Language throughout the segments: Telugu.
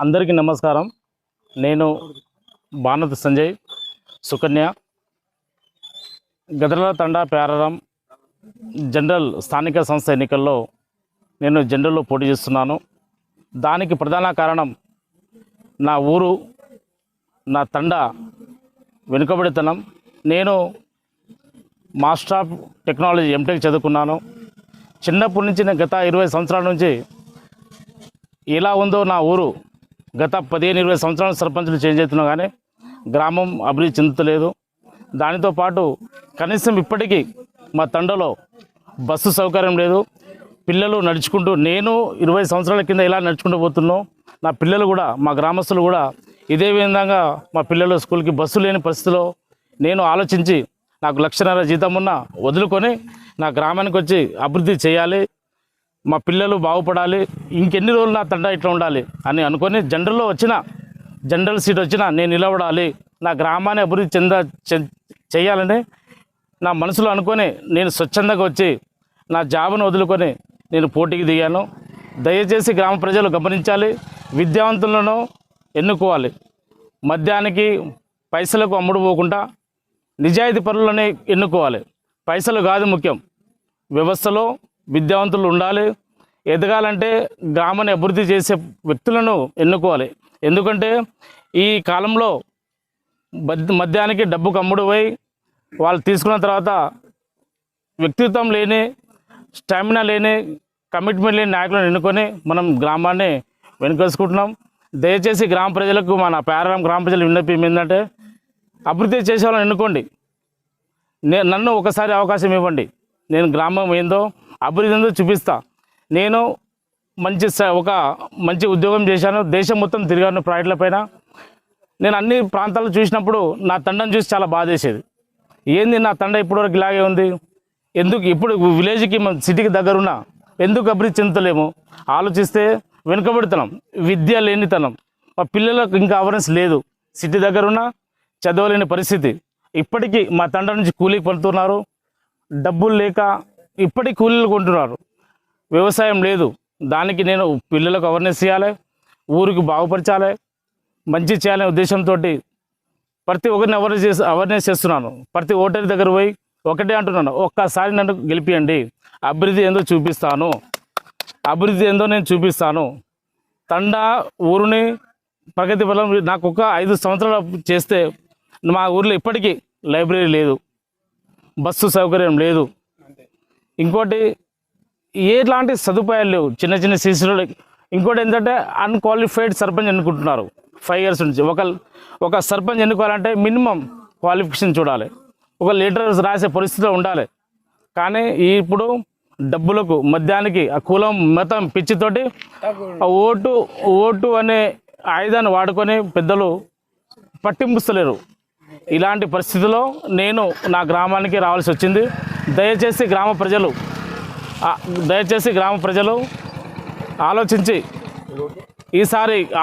అందరికీ నమస్కారం. నేను బానత్ సంజయ్ సుకన్య గద్రల తండా ప్యారారం జనరల్ స్థానిక సంస్థ ఎన్నికల్లో నేను జనరల్లో పోటీ చేస్తున్నాను. దానికి ప్రధాన కారణం నా ఊరు, నా తండా వెనుకబడితనం. నేను మాస్టర్ ఆఫ్ టెక్నాలజీ ఎంటెక్ చదువుకున్నాను. చిన్నప్పటి నుంచి నేను గత 20 సంవత్సరాల నుంచి ఎలా ఉందో నా ఊరు గత 15-20 సంవత్సరాల సర్పంచులు చేంజ్ అవుతున్నా కానీ గ్రామం అభివృద్ధి చెందుతలేదు. దానితో పాటు కనీసం ఇప్పటికీ మా తండలో బస్సు సౌకర్యం లేదు. పిల్లలు నడుచుకుంటూ, నేను 20 సంవత్సరాల కింద ఇలా నడుచుకుంటూ పోతున్నాను. నా పిల్లలు కూడా, మా గ్రామస్తులు కూడా ఇదే విధంగా మా పిల్లలు స్కూల్కి బస్సు లేని పరిస్థితిలో నేను ఆలోచించి నాకు 1,50,000 జీతం ఉన్న వదులుకొని నా గ్రామానికి వచ్చి అభివృద్ధి చేయాలి, మా పిల్లలు బాగుపడాలి, ఇంకెన్ని రోజులు నా తండా ఇట్లా ఉండాలి అని అనుకొని జనరల్ సీట్ వచ్చినా నేను నిలబడాలి, నా గ్రామాన్ని అభివృద్ధి చేయాలని నా మనసులో అనుకొని నేను స్వచ్ఛందంగా వచ్చి నా జాబ్ను వదులుకొని నేను పోటీకి దిగాను. దయచేసి గ్రామ ప్రజలు గమనించాలి, విద్యావంతులను ఎన్నుకోవాలి. మద్యానికి పైసలకు అమ్ముడు పోకుండా నిజాయితీ పరులని ఎన్నుకోవాలి. పైసలు కాదు ముఖ్యం, వ్యవస్థలో విద్యావంతులు ఉండాలి. ఎదగాలంటే గ్రామాన్ని అభివృద్ధి చేసే వ్యక్తులను ఎన్నుకోవాలి. ఎందుకంటే ఈ కాలంలో మద్యానికి డబ్బుకు అమ్ముడు పోయి వాళ్ళు తీసుకున్న తర్వాత వ్యక్తిత్వం లేని, స్టామినా లేని, కమిట్మెంట్ లేని నాయకులను ఎన్నుకొని మనం గ్రామాన్ని వెనుకేసుకుంటున్నాం. దయచేసి గ్రామ ప్రజలకు, మన ప్యారారం గ్రామ ప్రజలు విన్నపం ఏంటంటే అభివృద్ధి చేసే వాళ్ళని ఎన్నుకోండి. నన్ను ఒకసారి అవకాశం ఇవ్వండి. నేను గ్రామం ఏందో, అభివృద్ధి ఏందో చూపిస్తా. నేను ఒక మంచి ఉద్యోగం చేశాను, దేశం మొత్తం తిరిగాను ప్రాజెక్టుల పైన. నేను అన్ని ప్రాంతాలు చూసినప్పుడు నా తండను చూసి చాలా బాధేసేది. ఏంది నా తండ ఇప్పటివరకు ఇలాగే ఉంది, ఎందుకు ఇప్పుడు విలేజ్కి సిటీకి దగ్గరున్నా ఎందుకు అభివృద్ధి చెందుతలేము ఆలోచిస్తే వెనుకబడుతున్నాం. విద్య లేనితనం, మా పిల్లలకు ఇంకా అవేర్నెస్ లేదు. సిటీ దగ్గరున్నా చదవలేని పరిస్థితి. ఇప్పటికీ మా తండ నుంచి కూలీకి పడుతున్నారు, డబ్బులు లేక ఇప్పటికీ కూలీలు కొంటున్నారు. వ్యవసాయం లేదు. దానికి నేను పిల్లలకు అవేర్నెస్ చేయాలి, ఊరికి బాగుపరచాలి, మంచి చేయాలనే ఉద్దేశంతో ప్రతి ఒక్కరిని అవేర్నెస్ చేస్తున్నాను. ప్రతి ఓటరి దగ్గర పోయి ఒకటే అంటున్నాను, ఒక్కసారి నన్ను గెలిపియండి, అభివృద్ధి ఏందో చూపిస్తాను, అభివృద్ధి ఏందో నేను చూపిస్తాను. తండా ఊరిని ప్రగతి బలం నాకు ఒక 5 సంవత్సరాలు చేస్తే మా ఊర్లో ఇప్పటికీ లైబ్రరీ లేదు, బస్సు సౌకర్యం లేదు, ఇంకోటి ఎలాంటి సదుపాయాలు లేవు, చిన్న చిన్న సీసీలు. ఇంకోటి ఏంటంటే అన్క్వాలిఫైడ్ సర్పంచ్ ఎన్నుకుంటున్నారు 5 years నుంచి. ఒక సర్పంచ్ ఎన్నుకోవాలంటే మినిమం క్వాలిఫికేషన్ చూడాలి, ఒక లీటర్ రాసే పరిస్థితిలో ఉండాలి. కానీ ఇప్పుడు డబ్బులకు, మద్యానికి, ఆ కులం మతం పిచ్చితోటి ఓటు అనే ఆయుధాన్ని వాడుకొని పెద్దలు పట్టింపుస్తలేరు. ఇలాంటి పరిస్థితిలో నేను నా గ్రామానికి రావాల్సి వచ్చింది. దయచేసి గ్రామ ప్రజలు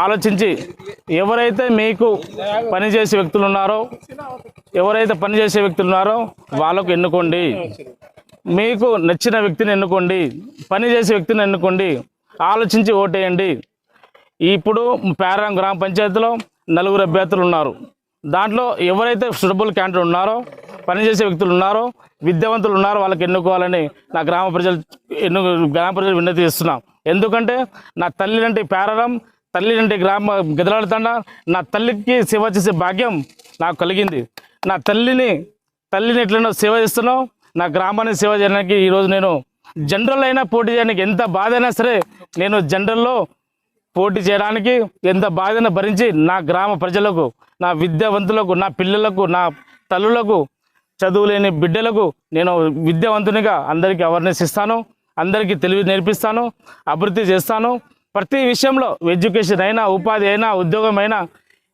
ఆలోచించి ఎవరైతే మీకు పనిచేసే వ్యక్తులు ఉన్నారో వాళ్ళకు ఎన్నుకోండి. మీకు నచ్చిన వ్యక్తిని ఎన్నుకోండి, పనిచేసే వ్యక్తిని ఎన్నుకోండి, ఆలోచించి ఓటేయండి. ఇప్పుడు ప్యారారం గ్రామ పంచాయతీలో 4 అభ్యర్థులు ఉన్నారు. దాంట్లో ఎవరైతే సూటబుల్ క్యాండిడేట్ ఉన్నారో, పనిచేసే వ్యక్తులు ఉన్నారో, విద్యావంతులు ఉన్నారో వాళ్ళకి ఎన్నుకోవాలని నా గ్రామ ప్రజలు విన్నతి చేస్తున్నాం. ఎందుకంటే నా తల్లిదండ్రి ప్యారారం, తల్లిదండ్రి గ్రామ గదలాల తండ, నా తల్లికి సేవ చేసే భాగ్యం నాకు కలిగింది. నా తల్లిని ఎట్లనో సేవ చేస్తున్నావు, నా గ్రామాన్ని సేవ చేయడానికి ఈరోజు నేను జనరల్ అయినా పోటీ చేయడానికి ఎంత బాధ అయినా సరే నేను జనరల్లో పోటీ చేయడానికి ఎంత బాధను భరించి నా గ్రామ ప్రజలకు, నా విద్యావంతులకు, నా పిల్లలకు, నా తల్లులకు, చదువులేని బిడ్డలకు నేను విద్యావంతునిగా అందరికీ అవేర్నెస్ ఇస్తాను, అందరికీ తెలివి నేర్పిస్తాను, అభివృద్ధి చేస్తాను. ప్రతి విషయంలో ఎడ్యుకేషన్ అయినా, ఉపాధి అయినా, ఉద్యోగం అయినా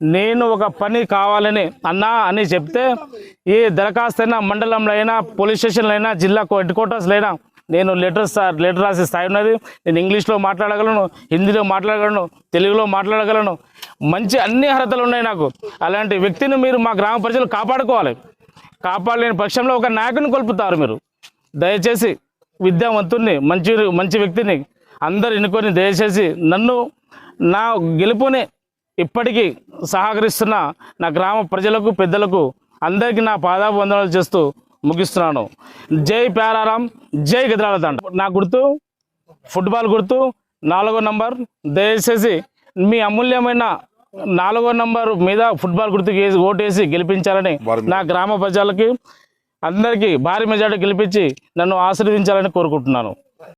నేను ఒక పని కావాలని అన్నా అని చెప్తే ఏ దరఖాస్తు అయినా, మండలంలో అయినా, పోలీస్ స్టేషన్లో అయినా, జిల్లా హెడ్ క్వార్టర్స్లో అయినా నేను లెటర్ రాసే స్థాయి ఉన్నది. నేను ఇంగ్లీష్లో మాట్లాడగలను, హిందీలో మాట్లాడగలను, తెలుగులో మాట్లాడగలను. మంచి అన్ని అర్హతలు ఉన్నాయి నాకు. అలాంటి వ్యక్తిని మీరు మా గ్రామ ప్రజలు కాపాడుకోవాలి. కాపాడలేని పక్షంలో ఒక నాయకుని కోల్పుతారు మీరు. దయచేసి విద్యావంతుడిని, మంచి వ్యక్తిని అందరు ఎన్నుకొని దయచేసి నన్ను నా గెలుపుని ఇప్పటికీ సహకరిస్తున్న నా గ్రామ ప్రజలకు పెద్దలకు అందరికీ నా పాదాభివందనాలు చేస్తూ ముగిస్తున్నాను. జై ప్యారారాం, జై గద్రాల తండ. నా గుర్తు ఫుట్బాల్ గుర్తు 4వ నంబర్. దయచేసి మీ అమూల్యమైన 4వ నంబర్ మీద ఫుట్బాల్ గుర్తుకి ఓటేసి గెలిపించాలని నా గ్రామ ప్రజలకి అందరికీ భారీ మెజార్టీ గెలిపించి నన్ను ఆశీర్వదించాలని కోరుకుంటున్నాను.